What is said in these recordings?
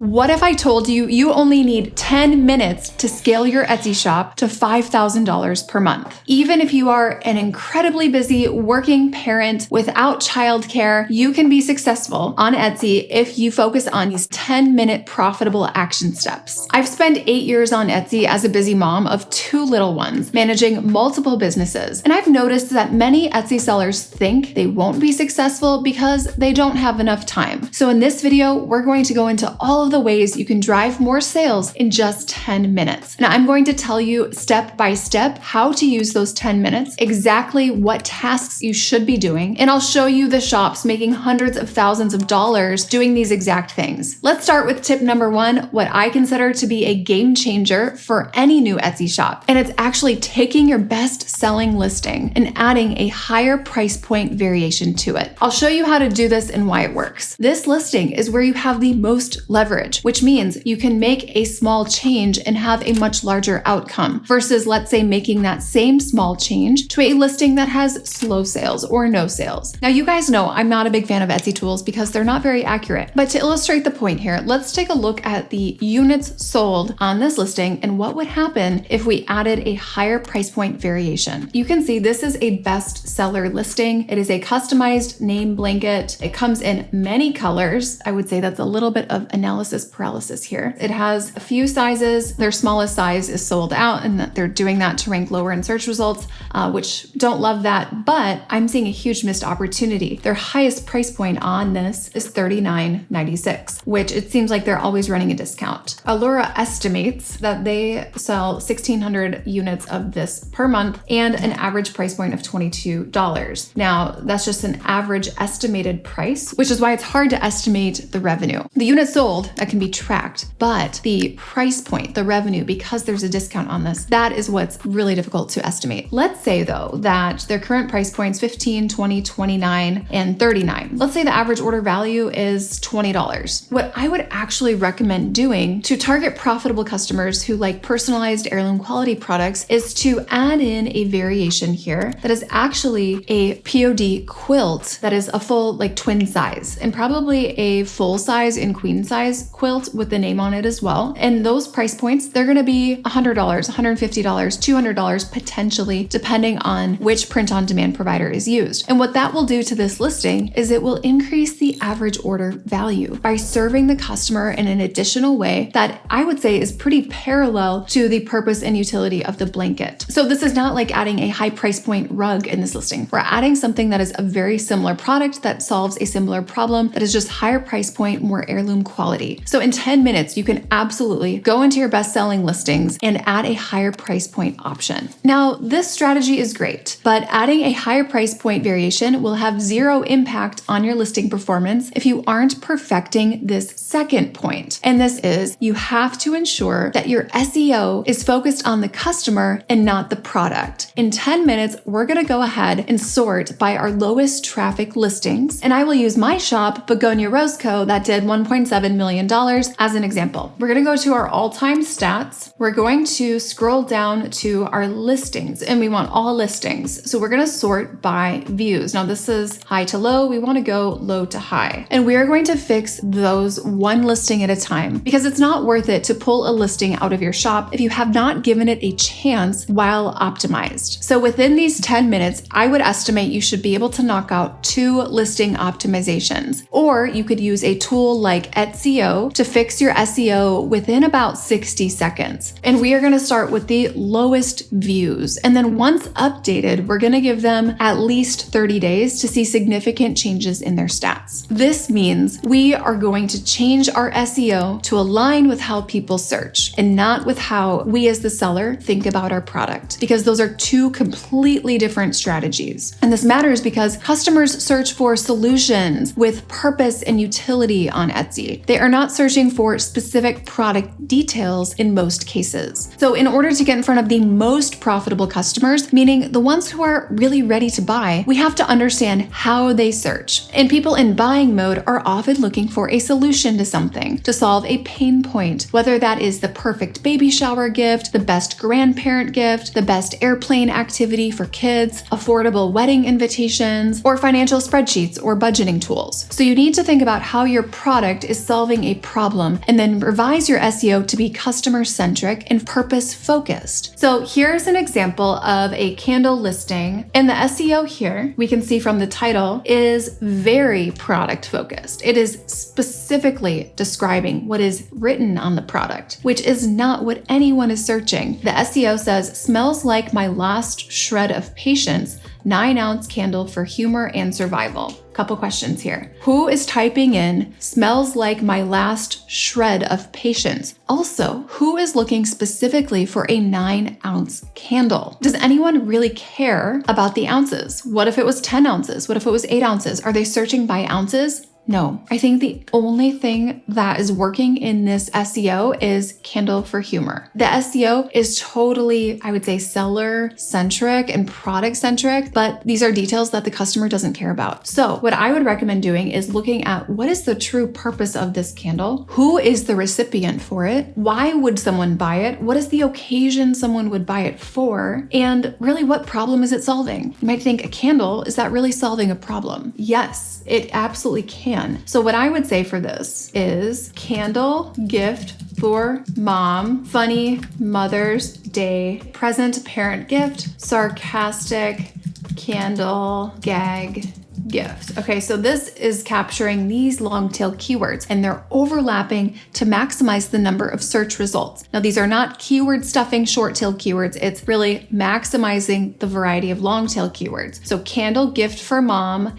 What if I told you you only need 10 minutes to scale your Etsy shop to $5,000 per month? Even if you are an incredibly busy working parent without childcare, you can be successful on Etsy if you focus on these 10-minute profitable action steps. I've spent 8 years on Etsy as a busy mom of 2 little ones, managing multiple businesses. And I've noticed that many Etsy sellers think they won't be successful because they don't have enough time. So in this video, we're going to go into all of the ways you can drive more sales in just 10 minutes. Now, I'm going to tell you step by step how to use those 10 minutes, exactly what tasks you should be doing, and I'll show you the shops making hundreds of thousands of dollars doing these exact things. Let's start with tip number 1, what I consider to be a game changer for any new Etsy shop. And it's actually taking your best selling listing and adding a higher price point variation to it. I'll show you how to do this and why it works. This listing is where you have the most leverage, which means you can make a small change and have a much larger outcome versus, let's say, making that same small change to a listing that has slow sales or no sales. Now, you guys know I'm not a big fan of Etsy tools because they're not very accurate. But to illustrate the point here, let's take a look at the units sold on this listing and what would happen if we added a higher price point variation. You can see this is a bestseller listing. It is a customized name blanket. It comes in many colors. I would say that's a little bit of analysis paralysis here. It has a few sizes. Their smallest size is sold out, and they're doing that to rank lower in search results, which don't love that, but I'm seeing a huge missed opportunity. Their highest price point on this is $39.96, which it seems like they're always running a discount. Allura estimates that they sell 1,600 units of this per month and an average price point of $22. Now, that's just an average estimated price, which is why it's hard to estimate the revenue. The units sold, that can be tracked, but the price point, the revenue, because there's a discount on this, that is what's really difficult to estimate. Let's say though that their current price points $15, $20, $29, and $39. Let's say the average order value is $20. What I would actually recommend doing to target profitable customers who like personalized heirloom quality products is to add in a variation here that is actually a POD quilt that is a full like twin size and probably a full size and queen size quilt with the name on it as well. And those price points, they're going to be $100, $150, $200 potentially, depending on which print on demand provider is used. And what that will do to this listing is it will increase the average order value by serving the customer in an additional way that I would say is pretty parallel to the purpose and utility of the blanket. So this is not like adding a high price point rug in this listing. We're adding something that is a very similar product that solves a similar problem that is just higher price point, more heirloom quality. So in 10 minutes, you can absolutely go into your best-selling listings and add a higher price point option. Now, this strategy is great, but adding a higher price point variation will have zero impact on your listing performance if you aren't perfecting this second point. And this is you have to ensure that your SEO is focused on the customer and not the product. In 10 minutes, we're going to go ahead and sort by our lowest traffic listings. And I will use my shop, Begonia Rose Co., that did $1.7 million as an example. We're going to go to our all-time stats. We're going to scroll down to our listings, and we want all listings. So we're going to sort by views. Now this is high to low. We want to go low to high. And we are going to fix those one listing at a time because it's not worth it to pull a listing out of your shop if you have not given it a chance while optimized. So within these 10 minutes, I would estimate you should be able to knock out 2 listing optimizations, or you could use a tool like Etsy to fix your SEO within about 60 seconds. And we are going to start with the lowest views. And then once updated, we're going to give them at least 30 days to see significant changes in their stats. This means we are going to change our SEO to align with how people search and not with how we as the seller think about our product, because those are 2 completely different strategies. And this matters because customers search for solutions with purpose and utility on Etsy. They are not searching for specific product details in most cases. So in order to get in front of the most profitable customers, meaning the ones who are really ready to buy, we have to understand how they search. And people in buying mode are often looking for a solution to something, to solve a pain point, whether that is the perfect baby shower gift, the best grandparent gift, the best airplane activity for kids, affordable wedding invitations, or financial spreadsheets or budgeting tools. So you need to think about how your product is solving a problem, and then revise your SEO to be customer-centric and purpose-focused. So here's an example of a candle listing. In the SEO here, we can see from the title is very product-focused. It is specifically describing what is written on the product, which is not what anyone is searching. The SEO says, smells like my last shred of patience, 9-ounce candle for humor and survival. Couple questions here. Who is typing in smells like my last shred of patience? Also, who is looking specifically for a 9-ounce candle? Does anyone really care about the ounces? What if it was 10 ounces? What if it was 8 ounces? Are they searching by ounces? No, I think the only thing that is working in this SEO is candle for humor. The SEO is totally, I would say, seller centric and product centric, but these are details that the customer doesn't care about. So what I would recommend doing is looking at what is the true purpose of this candle? Who is the recipient for it? Why would someone buy it? What is the occasion someone would buy it for? And really, what problem is it solving? You might think a candle, is that really solving a problem? Yes, it absolutely can. So what I would say for this is candle gift for mom, funny Mother's Day present parent gift, sarcastic candle gag gift. Okay, so this is capturing these long tail keywords and they're overlapping to maximize the number of search results. Now, these are not keyword stuffing short tail keywords. It's really maximizing the variety of long tail keywords. So candle gift for mom,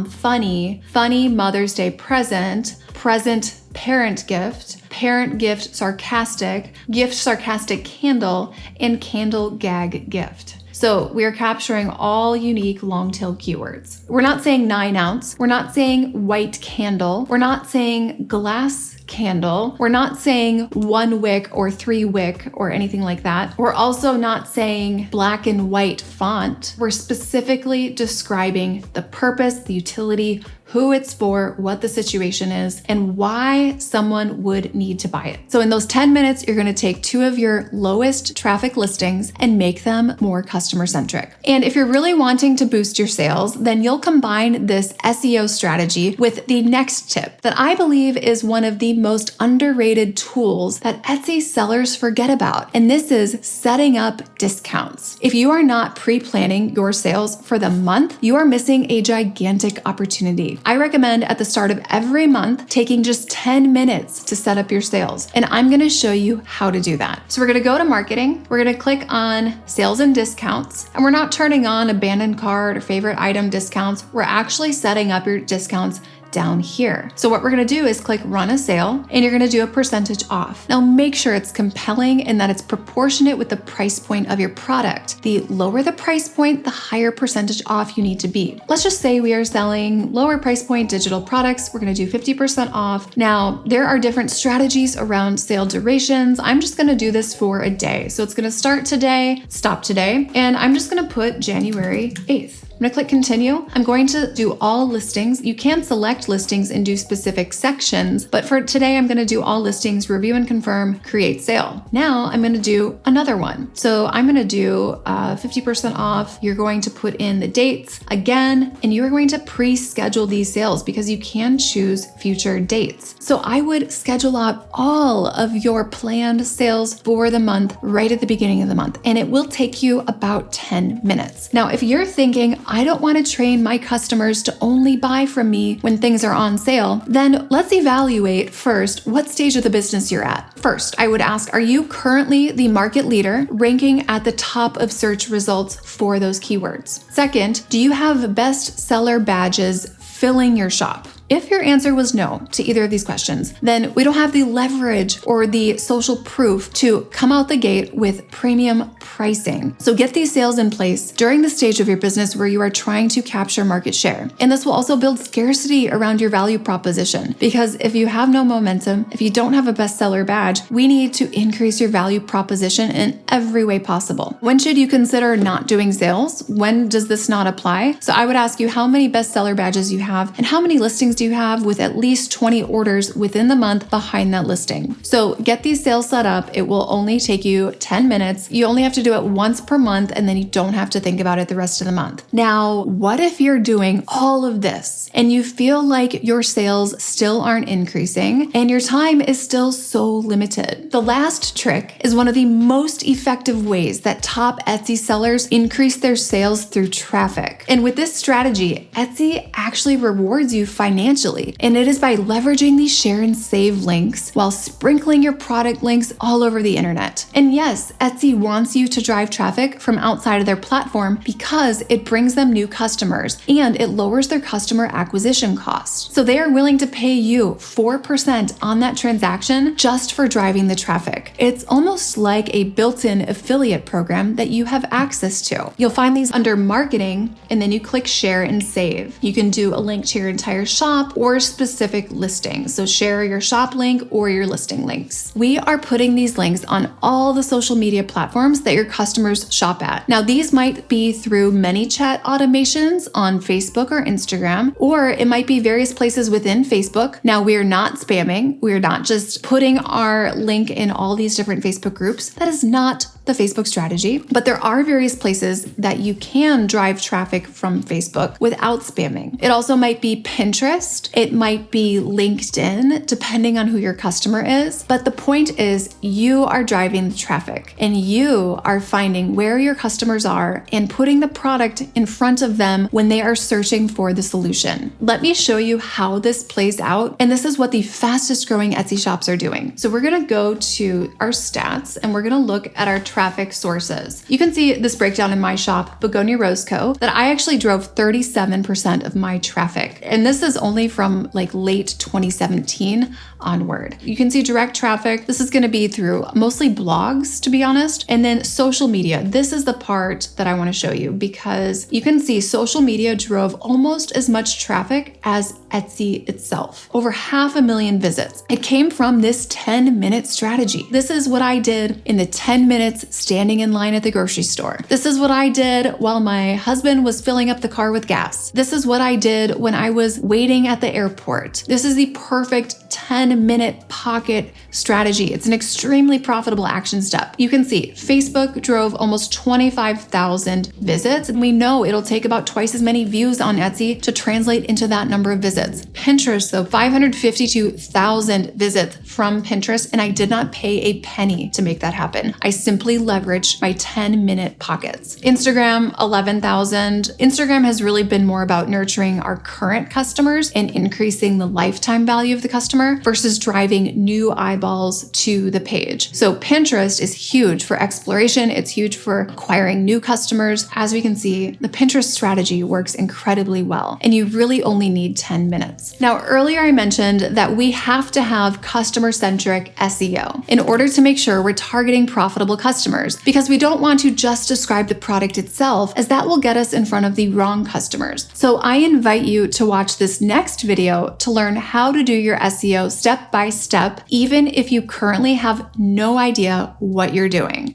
funny Mother's Day present parent gift, sarcastic candle, and candle gag gift. So we are capturing all unique long tail keywords. We're not saying 9-ounce. We're not saying white candle. We're not saying glass candle. We're not saying 1 wick or 3 wick or anything like that. We're also not saying black and white font. We're specifically describing the purpose, the utility, who it's for, what the situation is, and why someone would need to buy it. So in those 10 minutes, you're going to take 2 of your lowest traffic listings and make them more customer centric. And if you're really wanting to boost your sales, then you'll combine this SEO strategy with the next tip that I believe is one of the most underrated tools that Etsy sellers forget about. And this is setting up discounts. If you are not pre-planning your sales for the month, you are missing a gigantic opportunity. I recommend at the start of every month taking just 10 minutes to set up your sales. And I'm going to show you how to do that. So we're going to go to marketing. We're going to click on sales and discounts. And we're not turning on abandoned cart or favorite item discounts. We're actually setting up your discounts down here. So what we're going to do is click run a sale and you're going to do a percentage off. Now make sure it's compelling and that it's proportionate with the price point of your product. The lower the price point, the higher percentage off you need to be. Let's just say we are selling lower price point digital products. We're going to do 50% off. Now there are different strategies around sale durations. I'm just going to do this for a day. So it's going to start today, stop today, and I'm just going to put January 8th. I'm going to click continue. I'm going to do all listings. You can select listings and do specific sections, but for today, I'm going to do all listings, review and confirm, create sale. Now I'm going to do another one. So I'm going to do 50% off. You're going to put in the dates again, and you're going to pre-schedule these sales because you can choose future dates. So I would schedule out all of your planned sales for the month right at the beginning of the month, and it will take you about 10 minutes. Now, if you're thinking, I don't want to train my customers to only buy from me when things are on sale, then let's evaluate first what stage of the business you're at. First, I would ask, are you currently the market leader ranking at the top of search results for those keywords? Second, do you have best seller badges filling your shop? If your answer was no to either of these questions, then we don't have the leverage or the social proof to come out the gate with premium pricing. So get these sales in place during the stage of your business where you are trying to capture market share. And this will also build scarcity around your value proposition, because if you have no momentum, if you don't have a bestseller badge, we need to increase your value proposition in every way possible. When should you consider not doing sales? When does this not apply? So I would ask you how many bestseller badges you have and how many listings listings do you have with at least 20 orders within the month behind that listing. So get these sales set up. It will only take you 10 minutes. You only have to do it once per month, and then you don't have to think about it the rest of the month. Now, what if you're doing all of this and you feel like your sales still aren't increasing and your time is still so limited? The last trick is one of the most effective ways that top Etsy sellers increase their sales through traffic. And with this strategy, Etsy actually rewards you financially, and it is by leveraging these share and save links while sprinkling your product links all over the internet. And yes, Etsy wants you to drive traffic from outside of their platform because it brings them new customers and it lowers their customer acquisition cost. So they are willing to pay you 4% on that transaction just for driving the traffic. It's almost like a built-in affiliate program that you have access to. You'll find these under marketing, and then you click share and save. You can do a link to your entire shop or specific listings. So share your shop link or your listing links. We are putting these links on all the social media platforms that your customers shop at. Now, these might be through ManyChat automations on Facebook or Instagram, or it might be various places within Facebook. Now, we are not spamming. We are not just putting our link in all these different Facebook groups. That is not the Facebook strategy, but there are various places that you can drive traffic from Facebook without spamming. It also might be Pinterest. It might be LinkedIn, depending on who your customer is. But the point is you are driving the traffic and you are finding where your customers are and putting the product in front of them when they are searching for the solution. Let me show you how this plays out. And this is what the fastest growing Etsy shops are doing. So we're going to go to our stats and we're going to look at our traffic sources. You can see this breakdown in my shop, Begonia Rose Co., that I actually drove 37% of my traffic. And this is only from like late 2017 onward. You can see direct traffic. This is going to be through mostly blogs, to be honest. And then social media. This is the part that I want to show you because you can see social media drove almost as much traffic as Etsy itself. Over 500,000 visits. It came from this 10-minute strategy. This is what I did in the 10 minutes standing in line at the grocery store. This is what I did while my husband was filling up the car with gas. This is what I did when I was waiting at the airport. This is the perfect 10-minute pocket strategy. It's an extremely profitable action step. You can see Facebook drove almost 25,000 visits, and we know it'll take about twice as many views on Etsy to translate into that number of visits. Pinterest, though, 552,000 visits from Pinterest, and I did not pay a penny to make that happen. I simply leveraged my 10-minute pockets. Instagram, 11,000. Instagram has really been more about nurturing our current customers and increasing the lifetime value of the customer versus driving new eyeballs to the page. So Pinterest is huge for exploration. It's huge for acquiring new customers. As we can see, the Pinterest strategy works incredibly well, and you really only need 10 minutes. Now, earlier I mentioned that we have to have customer-centric SEO in order to make sure we're targeting profitable customers, because we don't want to just describe the product itself, as that will get us in front of the wrong customers. So I invite you to watch this next video to learn how to do your SEO step by step, even if you currently have no idea what you're doing.